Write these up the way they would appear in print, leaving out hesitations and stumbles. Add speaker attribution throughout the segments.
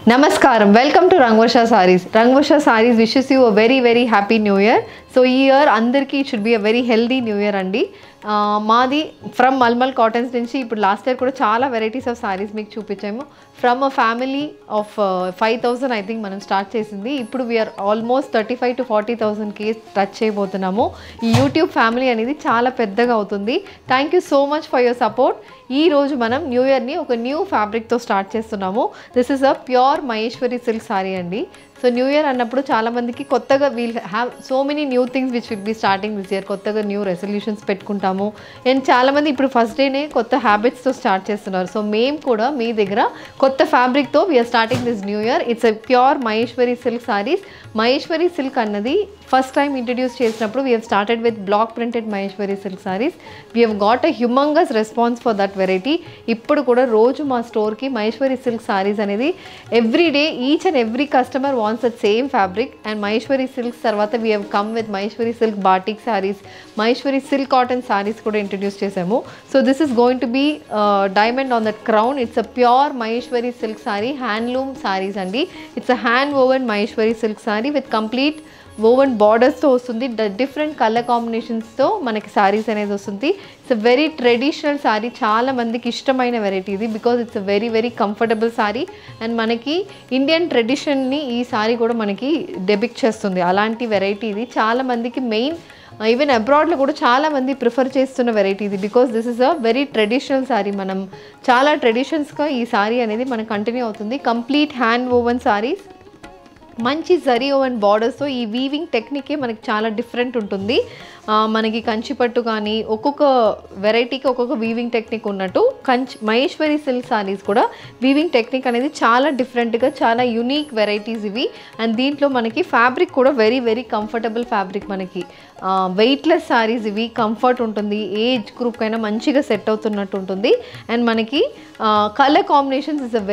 Speaker 1: Namaskaram. Welcome to Rangvarsha Sarees. Rangvarsha Sarees wishes you a very happy new year. So ఈ year అందరికీ it should be a very healthy new year అండి. మాది from mulmul cottons నుంచి ఇప్పుడు last year కూడా చాలా varieties of saris మీకు చూపించాము. From a family of 5,000 I think మనం స్టార్ట్ చేసింది. ఇప్పుడు వీఆర్ ఆల్మోస్ట్ 35,000 to 40,000కి టచ్ చేయబోతున్నాము. ఈ యూట్యూబ్ ఫ్యామిలీ అనేది చాలా పెద్దగా అవుతుంది. Thank you so much for your support. ఈ రోజు మనం న్యూ ఇయర్ని ఒక న్యూ ఫ్యాబ్రిక్తో స్టార్ట్ చేస్తున్నాము. This is a pure Maheshwari silk sorry అండి. సో న్యూ ఇయర్ అన్నప్పుడు చాలామందికి కొత్తగా we'll have so many new things which will be starting this year. కొత్తగా న్యూ రెజల్యూషన్స్ పెట్టుకుంటాము. అండ్ చాలామంది ఇప్పుడు ఫస్ట్ డేనే కొత్త హ్యాబిట్స్తో స్టార్ట్ చేస్తున్నారు. సో మేము కూడా మీ దగ్గర కొత్త ఫ్యాబ్రిక్తో we're starting this new year. It's a pure Maheshwari silk saris. Maheshwari silk అన్నది ఫస్ట్ టైం ఇంట్రడ్యూస్ చేసినప్పుడు we have started with block printed Maheshwari silk saris. We have got a humongous response for that variety. ఇప్పుడు కూడా రోజు మా స్టోర్కి Maheshwari silk saris అనేది every day each and every customer wants that same fabric. And Maheshwari silks తర్వాత we have come with Maheshwari silk batik saris, Maheshwari silk cotton saris కూడా introduce చేసాము. So this is going to be diamond on that crown. It's a pure Maheshwari silk sari, handloom saris అండి. It's a hand woven Maheshwari silk sari with complete woven బార్డర్స్తో వస్తుంది. Different colour కాంబినేషన్స్తో మనకి saris అనేది వస్తుంది. It's a very traditional sari. చాలా మందికి ఇష్టమైన వెరైటీ ఇది because it's a very comfortable sari. And మనకి ఇండియన్ ట్రెడిషన్ని ఈ సారీ కూడా మనకి డెపిక్ట్ చేస్తుంది. అలాంటి వెరైటీ ఇది. చాలా మందికి మెయిన్ ఈవెన్ అబ్రాడ్లో కూడా చాలామంది ప్రిఫర్ చేస్తున్న వెరైటీ ఇది because this is a very traditional sorry. మనం చాలా ట్రెడిషన్స్గా ఈ సారీ అనేది మనకు కంటిన్యూ అవుతుంది. కంప్లీట్ హ్యాండ్ ఓవెన్ సారీస్, మంచి జరీ ఓవెన్ బార్డర్స్తో. ఈ వీవింగ్ టెక్నికే మనకి చాలా డిఫరెంట్ ఉంటుంది. మనకి కంచిపట్టు కానీ ఒక్కొక్క వెరైటీకి ఒక్కొక్క వీవింగ్ టెక్నిక్ ఉన్నట్టు మహేశ్వరి సిల్క్ సారీస్ కూడా వీవింగ్ టెక్నిక్ అనేది చాలా డిఫరెంట్గా, చాలా యునీక్ వెరైటీస్ ఇవి. అండ్ దీంట్లో మనకి ఫ్యాబ్రిక్ కూడా వెరీ కంఫర్టబుల్ ఫ్యాబ్రిక్. మనకి వెయిట్లెస్ సారీస్ ఇవి. కంఫర్ట్ ఉంటుంది, ఏజ్ గ్రూప్ అయినా మంచిగా సెట్ అవుతున్నట్టు ఉంటుంది. అండ్ మనకి colour combinations is a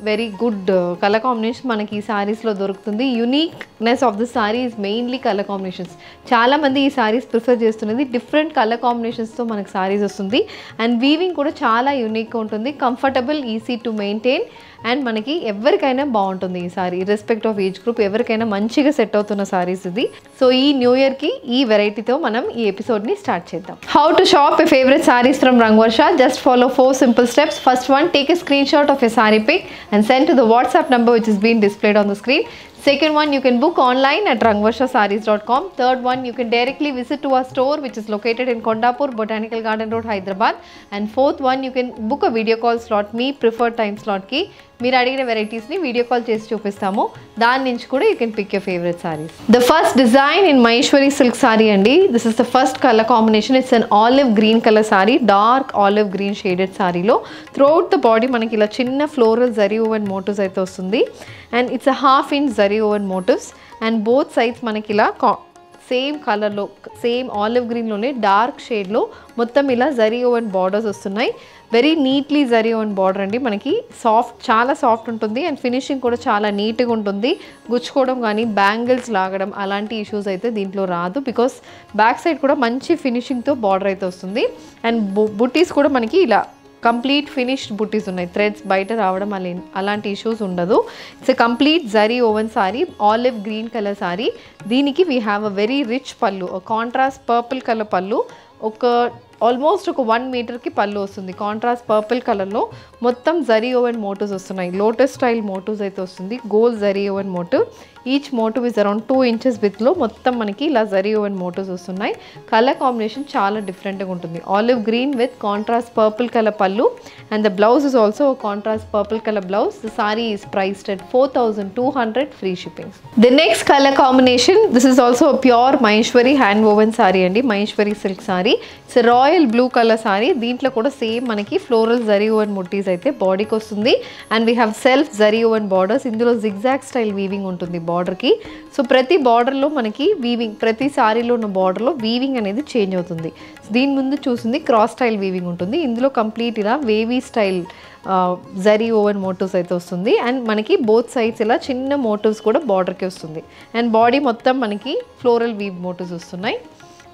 Speaker 1: very good colour combination మనకి ఈ సారీస్లో దొరుకుతుంది. Uniqueness of the sorry is mainly colour combinations. చాలామంది ఈ సారీస్ ప్రిఫర్ చేస్తున్నది డిఫరెంట్ కలర్ కాంబినేషన్స్తో మనకి సారీస్ వస్తుంది. అండ్ వీవింగ్ కూడా చాలా యూనిక్గా ఉంటుంది. Comfortable, easy to maintain. And మనకి ఎవరికైనా బాగుంటుంది ఈ sorry, respect of age group ఎవరికైనా మంచిగా సెట్ అవుతున్న సారీస్ ఇది. సో ఈ న్యూ ఇయర్కి ఈ వెరైటీతో మనం ఈ ఎపిసోడ్ని స్టార్ట్ చేద్దాం. How to shop a favourite saris from Rangvarsha. Just follow 4 simple steps. First one, take a screenshot of your saree pic and send to the WhatsApp number which is being displayed on the screen. Second one, you can book online at rangvarshasarees.com. Third one, you can directly visit to our store which is located in Kondapur, Botanical Garden Road, Hyderabad. And fourth one, you can book a video call slot, me preferred time slot కి మీరు అడిగిన వెరైటీస్ని video call చేసి చూపిస్తాము. దాని నుంచి కూడా you can pick your favourite saris. The first design in Maheshwari silk sorry అండి. This is the first colour combination. It's an olive green colour sari, dark olive green shaded సారీలో త్రూఅవుట్ ద బాడీ మనకి ఇలా చిన్న floral zari woven motifs అయితే వస్తుంది. And it's a 1/2 inch zari woven motifs. And both sides మనకి ఇలా same కలర్లో, same olive గ్రీన్లోనే dark షేడ్లో మొత్తం ఇలా జరీ ఓవెన్ బార్డర్స్ వస్తున్నాయి. Very neatly zari woven border అండి. మనకి సాఫ్ట్, చాలా సాఫ్ట్ ఉంటుంది. అండ్ ఫినిషింగ్ కూడా చాలా నీట్గా ఉంటుంది. గుచ్చుకోవడం కానీ బ్యాంగిల్స్ లాగడం అలాంటి ఇష్యూస్ అయితే దీంట్లో రాదు బికాస్ బ్యాక్ సైడ్ కూడా మంచి ఫినిషింగ్తో బార్డర్ అయితే వస్తుంది. అండ్ బుటీస్ కూడా మనకి ఇలా కంప్లీట్ ఫినిష్డ్ బుటీస్ ఉన్నాయి. థ్రెడ్స్ బయట రావడం అలాంటి ఇష్యూస్ ఉండదు. It's a complete zari woven sari, olive green colour sari. దీనికి we have a very rich pallu, contrast purple colour pallu. Almost ఒక 1 మీటర్కి పళ్ళు వస్తుంది. కాంట్రాస్ట్ పర్పుల్ కలర్లో మొత్తం జరీ ఓవెన్ మోటివ్స్ వస్తున్నాయి. లోటస్ స్టైల్ మోటివ్స్ అయితే వస్తుంది. Gold zari woven motif. Each motif is around 2 inches విత్లో మొత్తం మనకి ఇలా జరీ ఓవెన్ మోటివ్స్ వస్తున్నాయి. కలర్ కాంబినేషన్ చాలా డిఫరెంట్గా ఉంటుంది. Olive green with contrast purple colour pallu. And the blouse is also contrast purple colour blouse. The sari is priced at 4,200 free shipping. The next colour combination, this is also pure Maheshwari hand woven sari అండి. Maheshwari silk sari. It's royal blue colour sari. దీంట్లో కూడా same మనకి floral zari oven ముట్టీస్ అయితే బాడీకి వస్తుంది. And we have self zari woven borders. ఇందులో zigzag style weaving ఉంటుంది బార్డర్కి. సో ప్రతి బార్డర్లో మనకి వీవింగ్, ప్రతి సారీలో ఉన్న బార్డర్లో వీవింగ్ అనేది చేంజ్ అవుతుంది. దీని ముందు చూసింది క్రాస్ స్టైల్ వీవింగ్ ఉంటుంది. ఇందులో కంప్లీట్ ఇలా wavy style zari woven motifs అయితే వస్తుంది. అండ్ మనకి బోత్ సైడ్స్ ఇలా చిన్న మోటివ్స్ కూడా బార్డర్కి వస్తుంది. అండ్ బాడీ మొత్తం మనకి ఫ్లోరల్ వీవ్ మోటివ్స్ వస్తున్నాయి.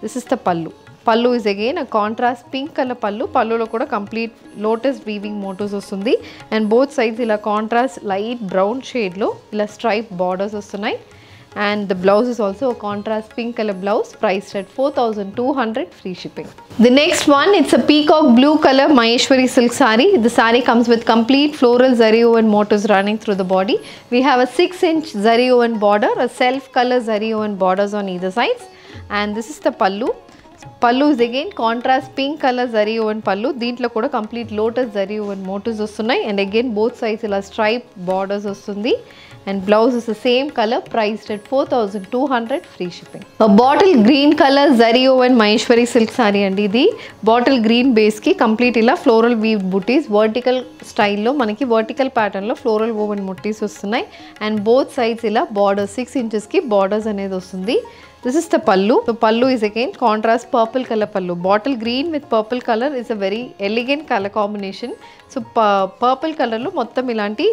Speaker 1: దిస్ ఇస్ ద పళ్ళు. పళ్ళు is again contrast pink colour పళ్ళు. పళ్ళులో కూడా కంప్లీట్ లోటస్ వీవింగ్ మోటివ్స్ వస్తుంది. అండ్ బోత్ సైడ్స్ ఇలా కాంట్రాస్ట్ లైట్ బ్రౌన్ షేడ్లో ఇలా స్ట్రైప్ బార్డర్స్ వస్తున్నాయి. And the blouse is also a contrast pink color blouse, priced at 4,200, free shipping. The next one, it's a peacock blue color Maheshwari silk saree. The saree comes with complete floral zari woven motifs running through the body. We have a 6-inch zari woven border, a self color zari woven borders on either sides, and this is the pallu. Pallu is again contrast pink color zari woven pallu. Deentlo kuda complete lotus zari woven motifs vastunnai, and again both sides ila stripe borders vastundi. And blouse is the same color, priced at 4,200, free shipping. A bottle green color zari woven Maheshwari silk saree andi. Idi bottle green base ki complete ila floral weave booties vertical style lo manaki vertical pattern lo floral woven booties vastunnai, and both sides ila borders 6 inches ki borders anedi vastundi. This is the pallu. So pallu is again contrast purple color pallu. Bottle green with purple color is a very elegant color combination. So purple color lo mottam ilanti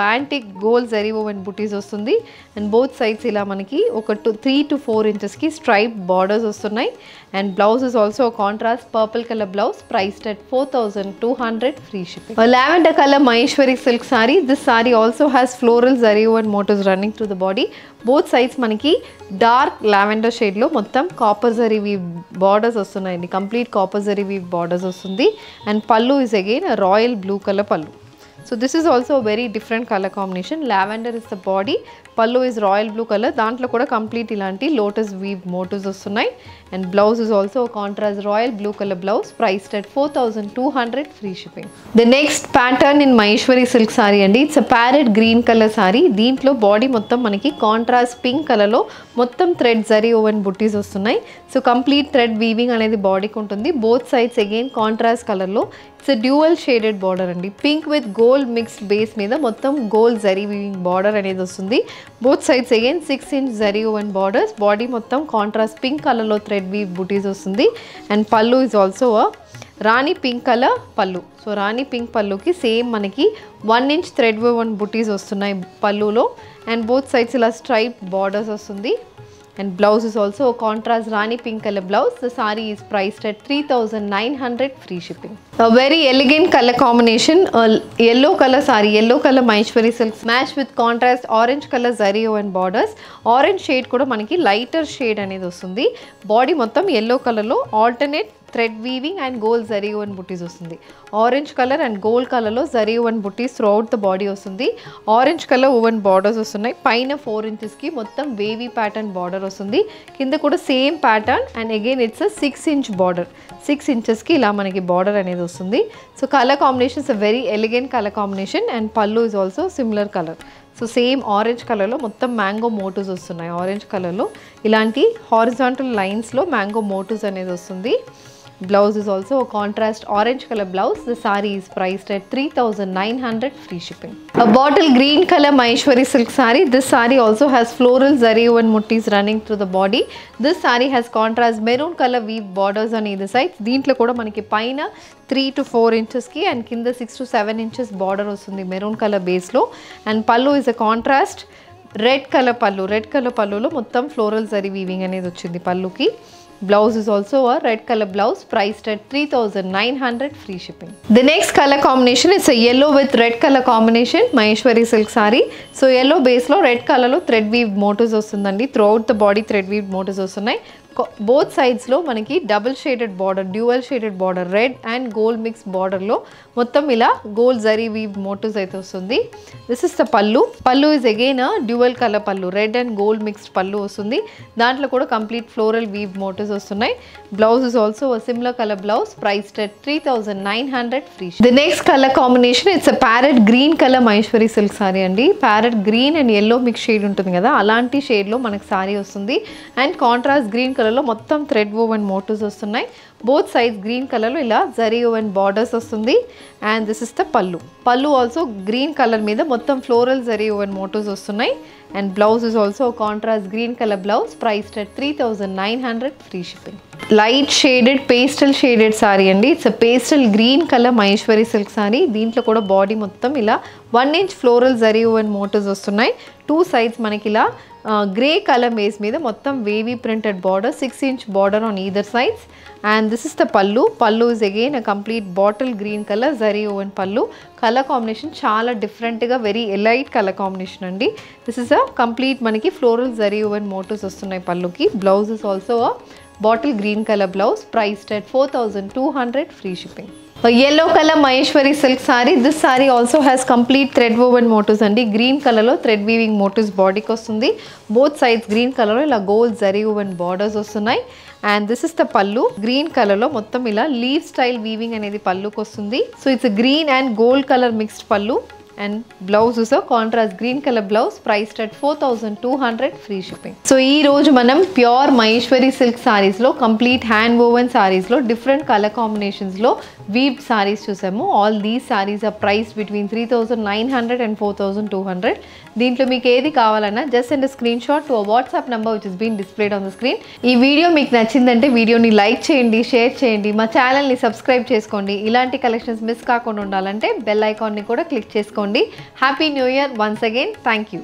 Speaker 1: antique gold zari woven buttis వస్తుంది. And both sides ఇలా మనకి ఒక 3 to 4 ఇంచెస్కి stripe borders వస్తున్నాయి. And blouse is also contrast purple colour blouse, priced at 4,200, free shipping. Lavender colour Maheshwari silk sari. This sari also has floral zari woven motifs running to the body. Both sides మనకి dark lavender షేడ్లో మొత్తం copper zari weave borders వస్తున్నాయండి. Complete copper zari weave borders వస్తుంది. And pallu is again royal blue colour pallu. So this is also a very different color combination. Lavender is the body, pallu is royal blue color. Dantlo kuda complete ilanti lotus weave motifs vastunnai, and blouse is also a contrast royal blue color blouse, priced at 4,200, free shipping. The next pattern in Maheshwari silk saree andi. It's a parrot green color saree. Deentlo body mottam manaki contrast pink color lo mottam thread zari woven booties vastunnai. So complete thread weaving anedi body ki untundi. Both sides again contrast color lo. It's a dual shaded border andi. Pink with gold mixed base మీద మొత్తం gold zari weaving border అనేది వస్తుంది. Both sides again 6-inch zari woven borders. Body మొత్తం contrast pink కలర్లో thread weave buttis వస్తుంది. And pallu is also Rani pink colour pallu. So Rani pink పల్లుకి same మనకి 1-inch thread woven buttis వస్తున్నాయి పల్లులో. అండ్ బోత్ సైడ్స్ ఇలా స్ట్రైప్ బార్డర్స్ వస్తుంది. And blouse is also a contrast Rani pink color blouse. The saree is priced at 3,900, free shipping. A very elegant color combination, a yellow color saree, yellow color Maheshwari silk matched with contrast orange color zari and borders. Orange shade kuda manaki lighter shade anedi vastundi. Body mottam yellow color lo alternate thread weaving and gold zari woven buttis వస్తుంది. Orange colour and gold కలర్లో zari woven buttis throughout the body వస్తుంది. Orange colour woven borders వస్తున్నాయి. పైన 4 ఇంచెస్కి మొత్తం wavy pattern border వస్తుంది. కింద కూడా same pattern, and again it's a 6-inch border. 6 ఇంచెస్కి ఇలా మనకి బార్డర్ అనేది వస్తుంది. So colour combination is a very elegant colour combination. And pallu is also similar colour. So same orange కలర్లో మొత్తం మ్యాంగో మోటివ్స్ వస్తున్నాయి. ఆరెంజ్ కలర్లో ఇలాంటి హారిజాంటల్ లైన్స్లో మ్యాంగో మోటివ్స్ అనేది వస్తుంది. Blouse is also a contrast orange color blouse. The saree is priced at 3,900, free shipping. A bottle green color Maheshwari silk saree. This saree also has floral zari woven motifs running through the body. This saree has contrast maroon color weave borders on either side. Deentlo kuda manaki paina 3 to 4 inches ki and kinda 6 to 7 inches border vastundi maroon color base lo. And pallu is a contrast red color pallu. Red color pallu lo mottam floral zari weaving anedi vachindi pallu ki. Blouse is also a red color blouse, priced at 3,900, free shipping. The next color combination is a yellow with red color combination Maheshwari silk saree. So yellow base lo red color lo thread weave motifs vastundandi. Throughout the body thread weave motifs vastunnai. Both sides lo manaki double shaded border, dual shaded border, red and gold mixed border lo mottam ila gold zari weave motifs aithe vastundi. This is the pallu. Pallu is again a dual color pallu, red and gold mixed pallu vastundi. Dantlo kuda complete floral weave motifs vastunnai. Blouse is also a similar color blouse, priced at 3,900, free shipping. The next color combination, it's a parrot green color Maheshwari silk saree andi. Parrot green and yellow mixed shade untundi kada, alanti shade lo manaku saree vastundi. And contrast green color లో మొత్తం thread woven motifs వస్తున్నాయి. Both sides green కలర్లో ఇలా zari woven borders వస్తుంది. And this is the pallu. Pallu also green colour మీద మొత్తం floral zari woven motifs వస్తున్నాయి. And blouse is also contrast green colour blouse, priced at 3,900, free shipping. Light shaded pastel shaded sari అండి. It's a pastel green colour Maheshwari silk sari. దీంట్లో కూడా body మొత్తం ఇలా 1 inch floral zari woven motifs వస్తున్నాయి. 2 sides మనకి ఇలా grey colour base మీద మొత్తం wavy printed border, 6 inch border on either sides. And this is the pallu. Pallu is again a complete bottle green colour zari woven pallu. Colour combination చాలా డిఫరెంట్గా very elite colour combination అండి. This is a complete మనకి floral zari woven motifs వస్తున్నాయి పల్లుకి. Blouse is also a bottle green colour blouse, priced at 4200 free shipping. A yellow color Maheshwari silk saree. This saree also has complete thread woven motifs andi. Green color lo thread weaving motifs body ki vastundi. Both sides green color lo ila gold zari woven borders vastunayi. And this is the pallu. Green color lo mottam ila leaf style weaving anedi pallu ki vastundi. So it's a green and gold color mixed pallu. And blouse is a contrast green color blouse, priced at 4200 free shipping. So ee roju manam pure Maheshwari silk sarees lo complete hand woven sarees lo different color combinations lo weaved sarees chusamu. All these sarees are priced between 3900 and 4200. దీంట్లో మీకు ఏది కావాలన్నా just send screenshot to WhatsApp number which is been displayed on the screen. ఈ video మీకు నచ్చిందంటే వీడియోని like చేయండి, share చేయండి, మా ఛానల్ని సబ్స్క్రైబ్ చేసుకోండి. ఇలాంటి కలెక్షన్స్ మిస్ కాకుండా ఉండాలంటే బెల్ ఐకాన్ని కూడా క్లిక్ చేసుకోండి. Happy new year once again. Thank you.